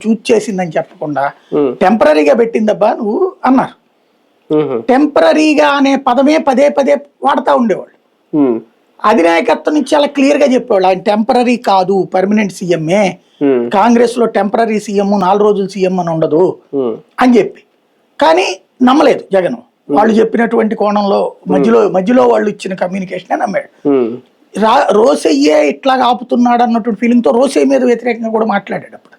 Choose చేసిందని చెప్పకుండా టెంపరీగా పెట్టిందబ్బా నువ్వు అన్నారు. టెంపరీగా అనే పదమే పదే పదే వాడుతూ ఉండేవాళ్ళు. అధినాయకత్వం నుంచి చాలా క్లియర్ గా చెప్పేవాళ్ళు ఆయన టెంపరీ కాదు, పర్మనెంట్ సీఎంఏ. కాంగ్రెస్ లో టెంపరీ సీఎం 4 రోజులు సీఎం అని ఉండదు అని చెప్పి. కానీ నమ్మలేదు జగన్. వాళ్ళు చెప్పినటువంటి కోణంలో మధ్యలో వాళ్ళు ఇచ్చిన కమ్యూనికేషన్ నమ్మాడు. రోసయ్యే ఇట్లా ఆపుతున్నాడు అన్నటువంటి ఫీలింగ్ తో రోసయ్య మీద వ్యతిరేకంగా కూడా మాట్లాడాడు అప్పుడు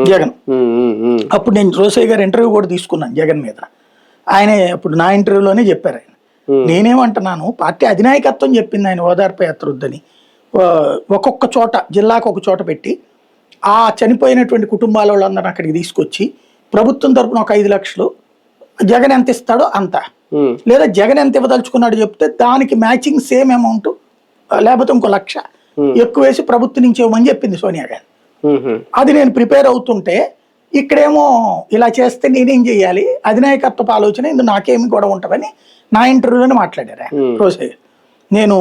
జగన్. అప్పుడు నేను రోసయ్య గారు ఇంటర్వ్యూ కూడా తీసుకున్నాను జగన్ మీద. ఆయన అప్పుడు నా ఇంటర్వ్యూలోనే చెప్పారు ఆయన. నేనేమంటున్నాను, పార్టీ అధినాయకత్వం చెప్పింది ఆయన ఓదార్పు యాత్ర వద్దని. ఒక్కొక్క చోట జిల్లాకు ఒక చోట పెట్టి ఆ చనిపోయినటువంటి కుటుంబాల వాళ్ళందరినీ అక్కడికి తీసుకొచ్చి ప్రభుత్వం తరపున ఒక 5 లక్షలు, జగన్ ఎంత ఇస్తాడో అంత, లేదా జగన్ ఎంత ఇవ్వదలుచుకున్నాడో చెప్తే దానికి మ్యాచింగ్ సేమ్ అమౌంట్ లేకపోతే ఇంకో 1 లక్ష ఎక్కువ వేసి ప్రభుత్వం నుంచి ఇవ్వమని చెప్పింది సోనియా గాంధీ. అది నేను ప్రిపేర్ అవుతుంటే ఇక్కడేమో ఇలా చేస్తే నేనేం చెయ్యాలి, అధినాయకత్వ ఆలోచన ఇందులో నాకేమి గొడవ ఉంటుందని నా ఇంటర్వ్యూలోనే మాట్లాడారు రోసయ్య. నేను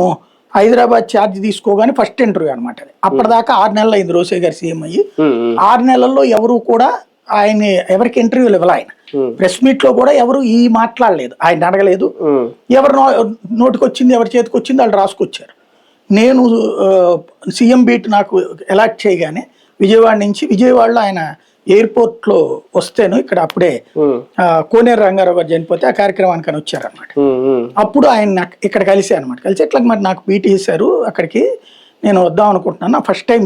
హైదరాబాద్ ఛార్జ్ తీసుకోగానే ఫస్ట్ ఇంటర్వ్యూ అనమాట అది. అప్పటిదాకా 6 నెలలు అయింది రోసయ్య గారు సీఎం అయ్యి. 6 నెలల్లో ఎవరు కూడా ఆయన ఎవరికి ఇంటర్వ్యూలు ఇవ్వాలి. ఆయన ప్రెస్ మీట్ లో కూడా ఎవరు ఈ మాట్లాడలేదు, ఆయన అడగలేదు. ఎవరు నోటికి వచ్చింది ఎవరి చేతికి వచ్చింది వాళ్ళు రాసుకొచ్చారు. నేను సీఎం బీట్ నాకు ఎలాట్ చేయగానే విజయవాడలో ఆయన ఎయిర్పోర్ట్ లో వస్తేను ఇక్కడ అప్పుడే కోనేరు రంగారావు గారు చనిపోతే ఆ కార్యక్రమానికి అని వచ్చారనమాట. అప్పుడు ఆయన ఇక్కడ కలిసి అనమాట. కలిసి ఎట్లా మరి నాకు బీట్ చేశారు అక్కడికి, నేను వద్దాం అనుకుంటున్నాను, నా ఫస్ట్ టైం